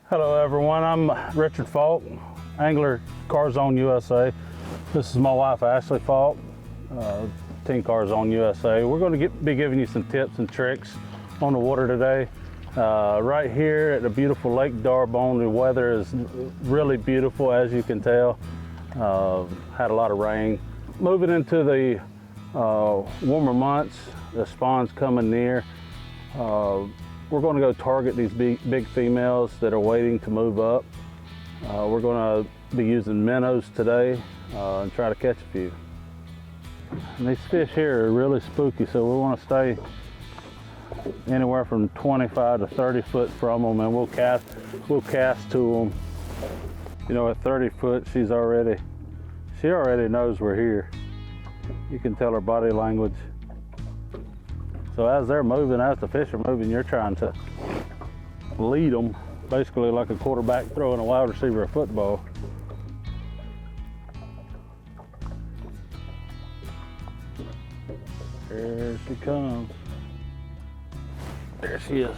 Hello everyone, I'm Richard Faulk, angler CarZone USA. This is my wife Ashley Faulk, Team CarZone USA. We're going to be giving you some tips and tricks on the water today. Right here at the beautiful Lake D'Arbonne, the weather is really beautiful, as you can tell. Had a lot of rain. Moving into the warmer months, the spawn's coming near. We're going to go target these big females that are waiting to move up. We're going to be using minnows today and try to catch a few. And these fish here are really spooky, so we want to stay anywhere from 25 to 30 foot from them, and we'll cast to them. You know, at 30 foot, she already knows we're here. You can tell her body language. So as they're moving, as the fish are moving, you're trying to lead them, basically like a quarterback throwing a wide receiver a football. There she comes. There she is.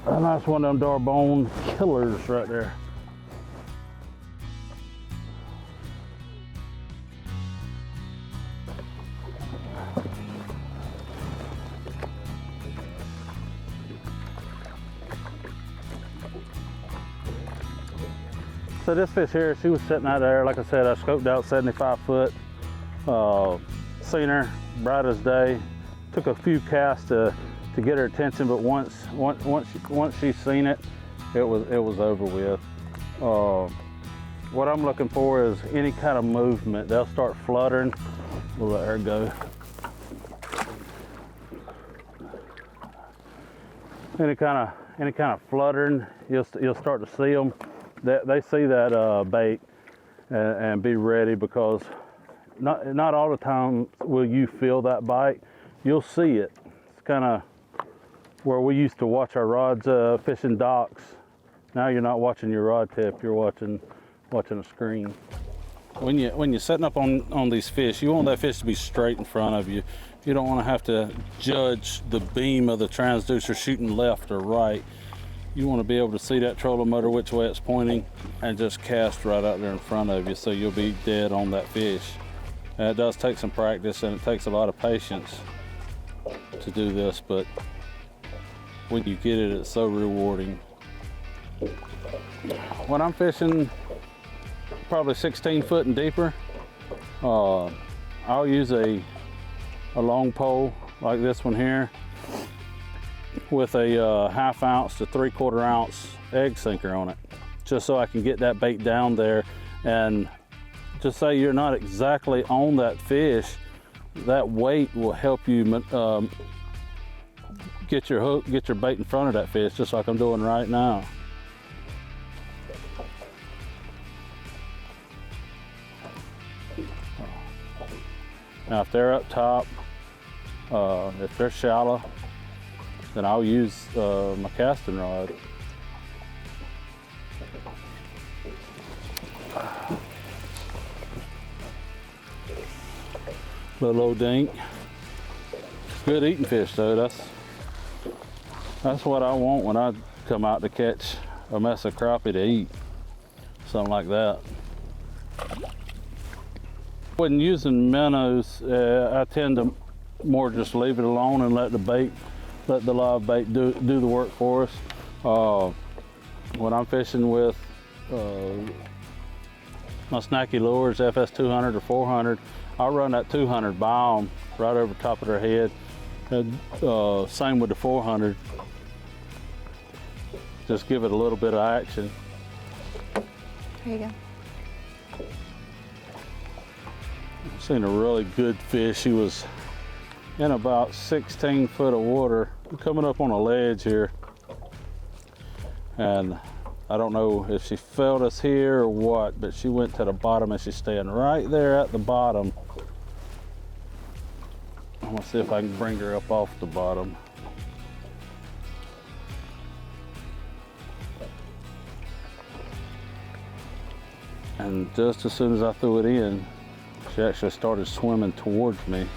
A nice one of them D'Arbonne killers right there. So this fish here, she was sitting out there. Like I said, I scoped out 75 foot. Seen her bright as day. Took a few casts to get her attention, but once she's seen it, it was over with. What I'm looking for is any kind of movement. They'll start fluttering. We'll let her go. Any kind of fluttering, you'll start to see them. They see that bait and be ready, because not all the time will you feel that bite. You'll see it. It's kind of where we used to watch our rods fishing docks. Now you're not watching your rod tip, you're watching a screen. When you're setting up on these fish, you want that fish to be straight in front of you. You don't want to have to judge the beam of the transducer shooting left or right. You want to be able to see that trolling motor which way it's pointing and just cast right out there in front of you, so you'll be dead on that fish. And it does take some practice, and it takes a lot of patience to do this, but when you get it, it's so rewarding. When I'm fishing probably 16 foot and deeper, I'll use a long pole like this one here with a 1/2 ounce to 3/4 ounce egg sinker on it, just so I can get that bait down there. And just say you're not exactly on that fish, that weight will help you get your hook, get your bait in front of that fish, just like I'm doing right now. Now if they're up top, if they're shallow, then I'll use my casting rod. Little old dink. Good eating fish though. That's what I want when I come out to catch a mess of crappie to eat. Something like that. When using minnows, I tend to more just leave it alone and let the live bait do the work for us. When I'm fishing with my snacky lures, FS 200 or 400, I'll run that 200 by them right over top of their head. And, same with the 400. Just give it a little bit of action. There you go. I've seen a really good fish. She was in about 16 foot of water, coming up on a ledge here. And I don't know if she felt us here or what, but she went to the bottom and she's staying right there at the bottom. I'm gonna see if I can bring her up off the bottom. And just as soon as I threw it in, she actually started swimming towards me.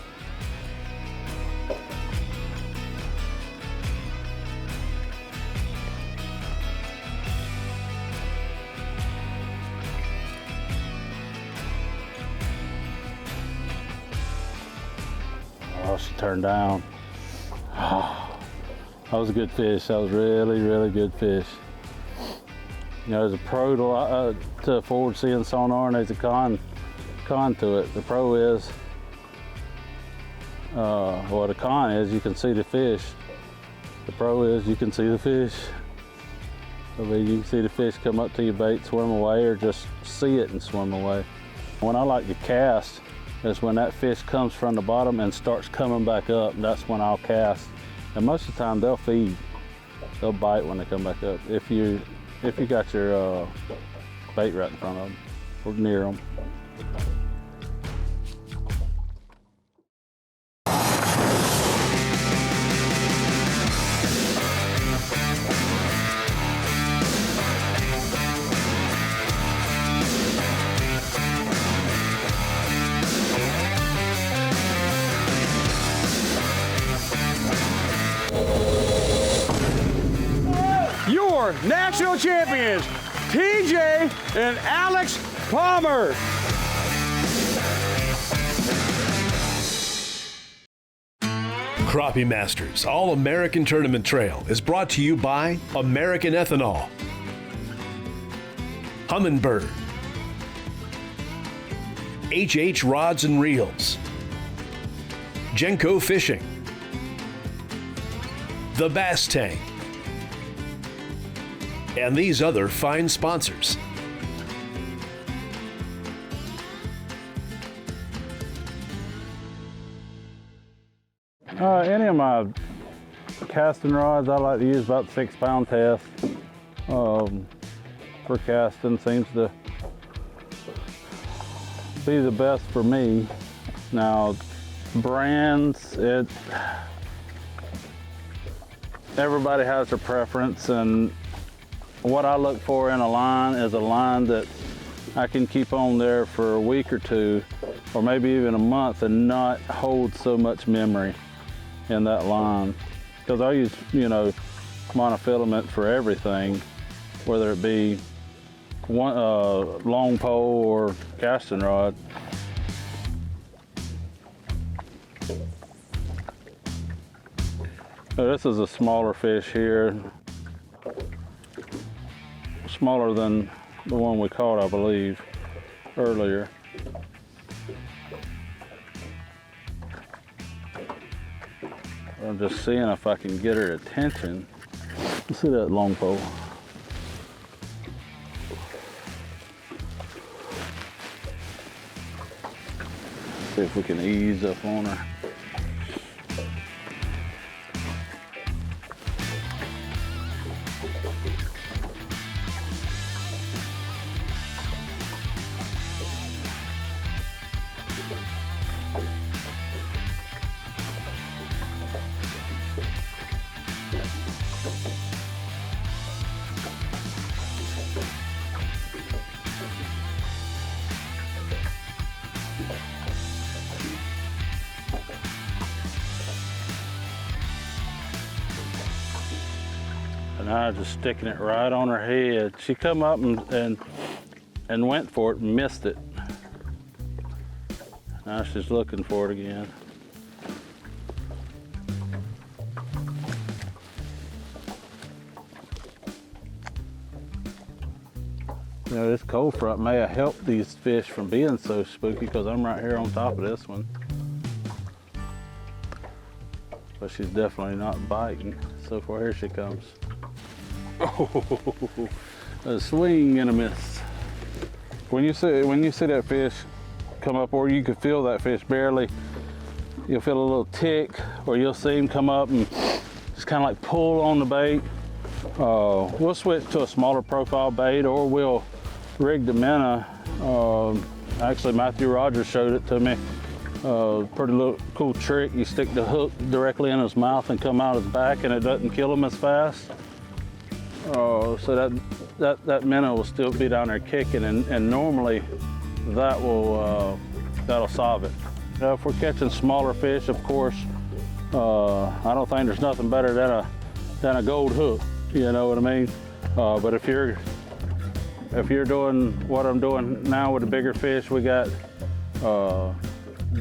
Oh, she turned down. Oh, that was a good fish. That was really, really good fish. You know, there's a pro to forward seeing sonar, and there's a con to it. The pro is, well, the con is you can see the fish. The pro is you can see the fish. I mean, you can see the fish come up to your bait, swim away, or just see it and swim away. When I like to cast is when that fish comes from the bottom and starts coming back up. That's when I'll cast. And most of the time they'll feed. They'll bite when they come back up. If you got your bait right in front of them or near them. Your national champions, TJ and Alex Palmer. Crappie Masters All-American Tournament Trail is brought to you by American Ethanol, Humminbird, HH Rods and Reels, Genco Fishing, The Bass Tank, and these other fine sponsors. Any of my casting rods, I like to use about 6 pound test for casting. Seems to be the best for me. Now, brands, everybody has their preference, and what I look for in a line is a line that I can keep on there for a week or two, or maybe even a month, and not hold so much memory in that line. Because I use, you know, monofilament for everything, whether it be one long pole or casting rod. So this is a smaller fish here. Smaller than the one we caught, I believe, earlier. I'm just seeing if I can get her attention. Let's see that long pole. See if we can ease up on her. And I was just sticking it right on her head. She come up and went for it and missed it. Now she's looking for it again. You know, this cold front may have helped these fish from being so spooky, because I'm right here on top of this one. But she's definitely not biting. So far, here she comes. Oh, a swing and a miss. When you see that fish come up, or you can feel that fish barely, you'll feel a little tick, or you'll see him come up and just kind of like pull on the bait. We'll switch to a smaller profile bait, or we'll rig the minnow. Actually, Matthew Rogers showed it to me. Pretty little cool trick. You stick the hook directly in his mouth and come out his back, and it doesn't kill him as fast. So that minnow will still be down there kicking, and normally that will that'll solve it. If we're catching smaller fish, of course, I don't think there's nothing better than a gold hook. You know what I mean? But if you're doing what I'm doing now with the bigger fish, we got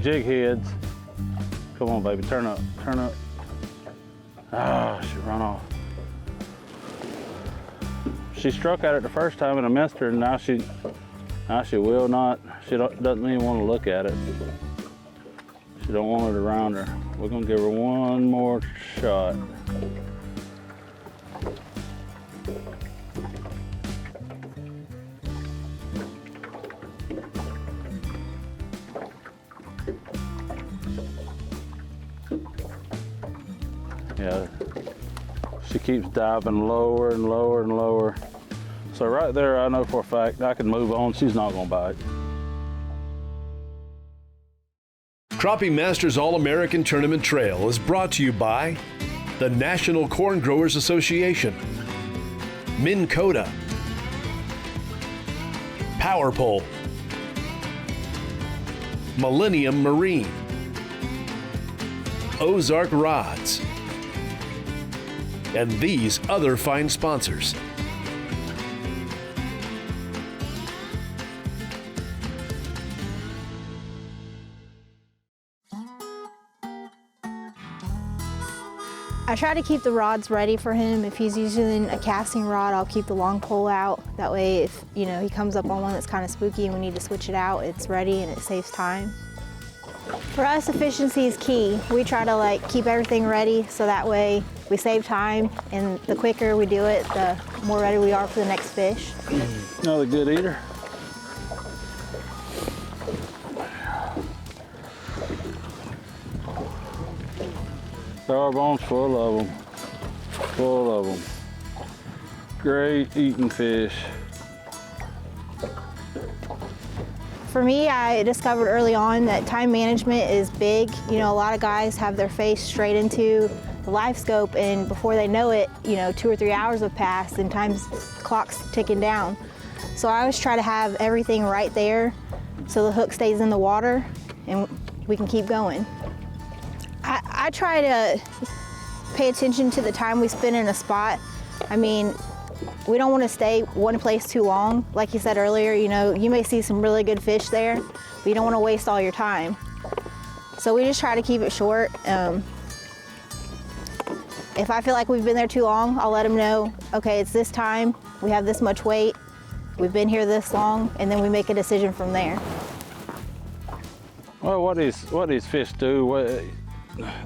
jig heads. Come on, baby, turn up, turn up. Ah, she run off. She struck at it the first time and I missed her, and now she will not. She doesn't even want to look at it. She don't want it around her. We're gonna give her one more shot. Yeah, she keeps diving lower and lower and lower. So right there, I know for a fact I can move on. She's not gonna bite. Crappie Masters All-American Tournament Trail is brought to you by the National Corn Growers Association, Minn Kota, Power Pole, Millennium Marine, Ozark Rods, and these other fine sponsors. I try to keep the rods ready for him. If he's using a casting rod, I'll keep the long pole out. That way, if he comes up on one that's kind of spooky and we need to switch it out, it's ready and it saves time. For us, efficiency is key. We try to keep everything ready so that way we save time, and the quicker we do it, the more ready we are for the next fish. Another good eater. Starbone's full of them. Full of them. Great eating fish. For me, I discovered early on that time management is big. A lot of guys have their face straight into the live scope, and before they know it, 2 or 3 hours have passed and clock's ticking down. So I always try to have everything right there so the hook stays in the water and we can keep going. I try to pay attention to the time we spend in a spot. I mean, we don't want to stay one place too long. Like you said earlier, you may see some really good fish there, but you don't want to waste all your time. So we just try to keep it short. If I feel like we've been there too long, I'll let them know, okay, it's this time, we have this much weight, we've been here this long, and then we make a decision from there. Well, what these fish do,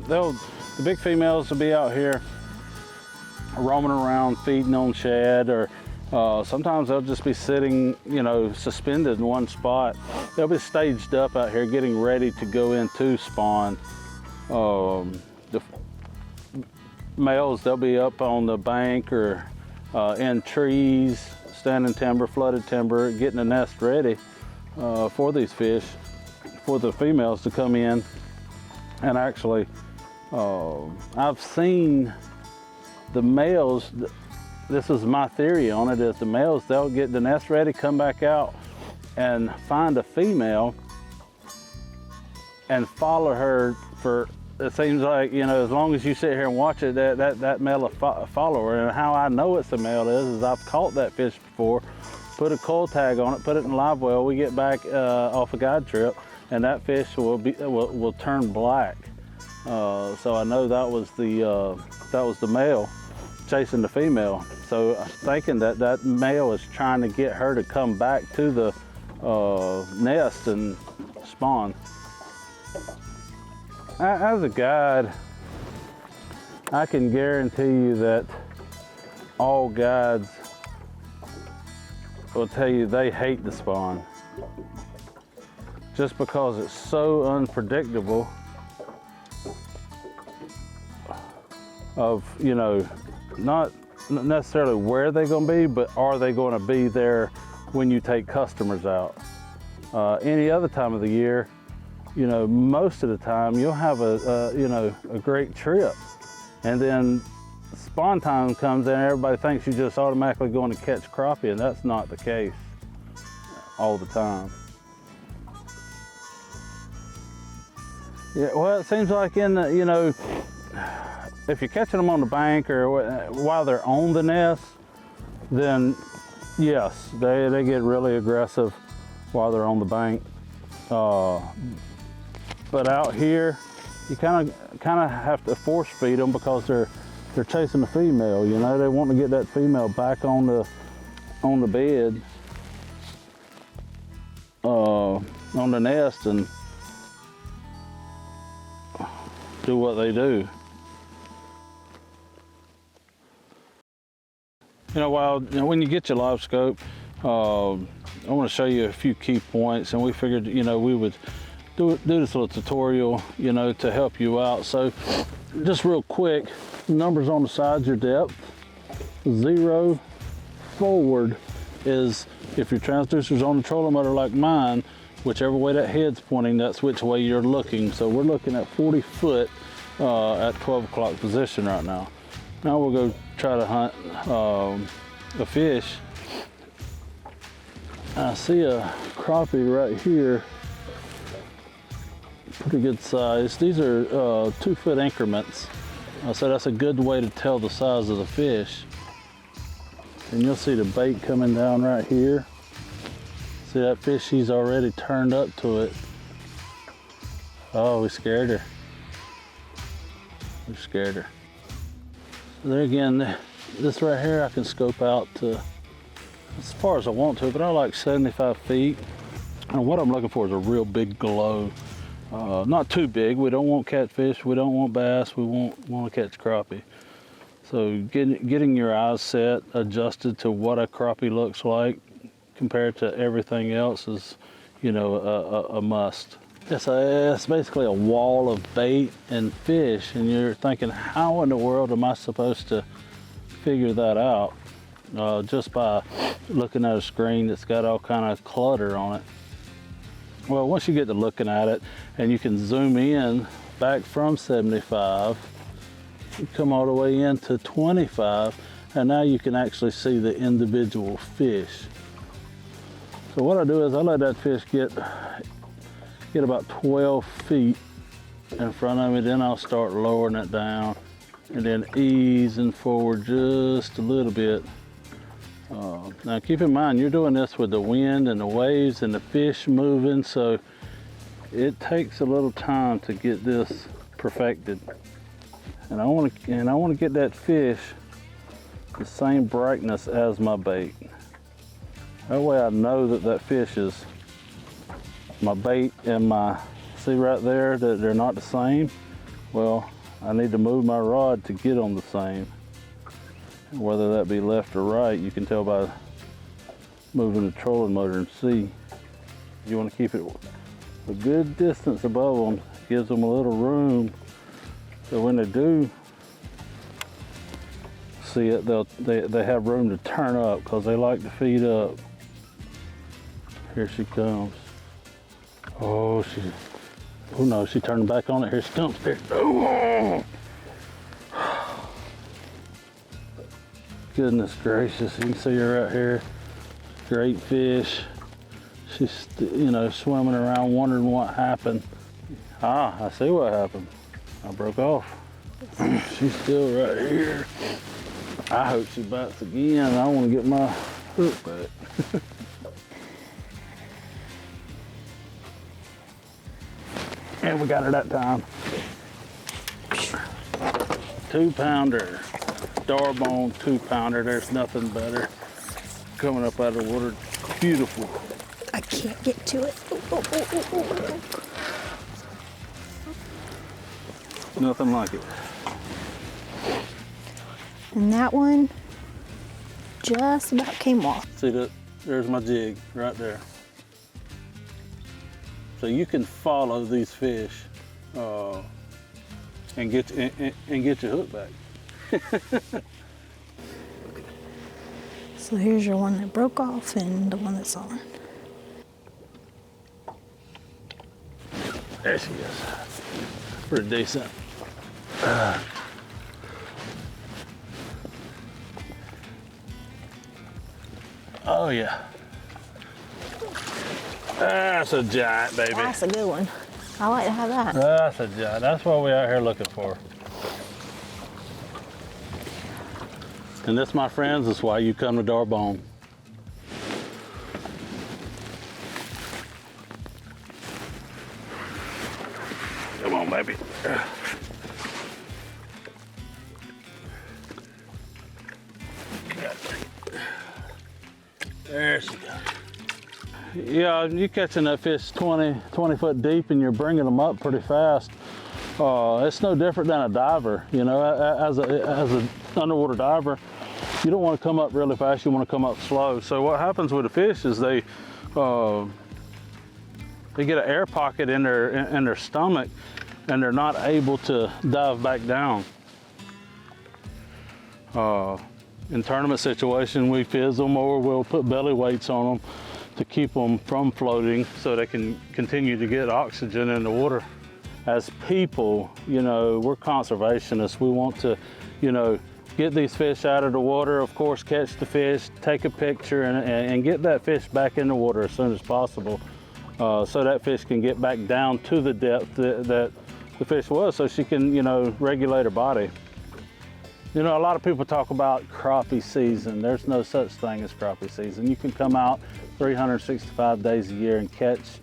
the big females will be out here roaming around feeding on shad, or sometimes they'll just be sitting, suspended in one spot. They'll be staged up out here getting ready to go into spawn. The males, they'll be up on the bank or in trees, standing timber, flooded timber, getting the nest ready for these fish, for the females to come in. And actually, I've seen the males, this is my theory on it, is the males, they'll get the nest ready, come back out and find a female and follow her for, it seems like, as long as you sit here and watch it, that male will follow her. And how I know it's a male is I've caught that fish before, put a coil tag on it, put it in live well, we get back off a guide trip, and that fish will turn black. So I know that was the male chasing the female. So I'm thinking that male is trying to get her to come back to the nest and spawn. As a guide, I can guarantee you that all guides will tell you they hate the spawn, just because it's so unpredictable of, not necessarily where they're going to be, but are they going to be there when you take customers out. Any other time of the year, most of the time you'll have a great trip, and then spawn time comes in, everybody thinks you're just automatically going to catch crappie, and that's not the case all the time. Yeah, well, it seems like in the, you know, if you're catching them on the bank or while they're on the nest, then yes, they get really aggressive while they're on the bank. But out here, you kind of have to force feed them because they're chasing the female. You know, they want to get that female back on the bed, on the nest, and do what they do. You know, when you get your live scope, I want to show you a few key points, and we figured, you know, we would do this little tutorial, you know, to help you out. So just real quick, numbers on the sides, your depth. 0 forward is if your transducer's on the trolling motor like mine, whichever way that head's pointing, that's which way you're looking. So we're looking at 40 foot at 12 o'clock position right now. Now we'll go try to hunt a fish. I see a crappie right here, pretty good size. These are 2 foot increments. So that's a good way to tell the size of the fish. And you'll see the bait coming down right here. See that fish, she's already turned up to it. Oh, we scared her. We scared her. So there again, this right here I can scope out to as far as I want to, but I like 75 feet. And what I'm looking for is a real big glow. Not too big. We don't want catfish, we don't want bass, we want to catch crappie. So getting your eyes set, adjusted to what a crappie looks like compared to everything else is, you know, a must. It's basically a wall of bait and fish, and you're thinking, how in the world am I supposed to figure that out? Just by looking at a screen that's got all kind of clutter on it. Well, once you get to looking at it and you can zoom in back from 75, you come all the way into 25, and now you can actually see the individual fish. So what I do is I let that fish get about 12 feet in front of me, then I'll start lowering it down and then easing forward just a little bit. Now keep in mind, you're doing this with the wind and the waves and the fish moving, so it takes a little time to get this perfected. And I want to get that fish the same brightness as my bait. That way I know that fish is my bait and my, see right there that they're not the same? Well, I need to move my rod to get them the same. Whether that be left or right, you can tell by moving the trolling motor and see. You want to keep it a good distance above them, gives them a little room, so when they do see it, they have room to turn up because they like to feed up. Here she comes. Oh no, she turned back on it. Here she comes. There. Oh. Goodness gracious, you can see her right here. Great fish. She's, you know, swimming around wondering what happened. Ah, I see what happened. I broke off. She's still right here. I hope she bites again. I want to get my hook back. And we got her that time. 2-pounder. Starbone 2-pounder. There's nothing better. Coming up out of the water. Beautiful. I can't get to it. Nothing like it. And that one just about came off. See that? There's my jig right there. So you can follow these fish and get your hook back. So here's your one that broke off and the one that's on. There she is. Pretty decent. Oh yeah. That's a giant, baby. That's a good one. I like to have that. That's a giant. That's what we're out here looking for. And this, my friends, is why you come to Darbone. Come on, baby. There she goes. Yeah, you're catching that fish 20 foot deep and you're bringing them up pretty fast. It's no different than a diver, you know, as an underwater diver, you don't want to come up really fast, you want to come up slow. So what happens with the fish is they get an air pocket in their stomach and they're not able to dive back down. In tournament situation, we fizz them or we'll put belly weights on them to keep them from floating so they can continue to get oxygen in the water. As people, you know, we're conservationists. We want to, you know, get these fish out of the water, of course, catch the fish, take a picture, and get that fish back in the water as soon as possible so that fish can get back down to the depth that the fish was so she can, you know, regulate her body. You know, a lot of people talk about crappie season. There's no such thing as crappie season. You can come out 365 days a year and catch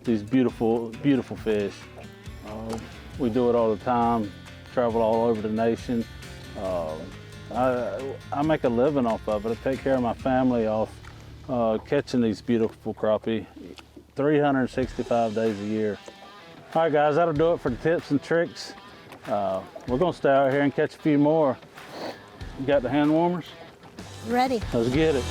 these beautiful, beautiful fish. We do it all the time, travel all over the nation. I make a living off of it. I take care of my family off catching these beautiful crappie 365 days a year. All right, guys, that'll do it for the tips and tricks. We're gonna stay out here and catch a few more. You got the hand warmers? Ready. Let's get it.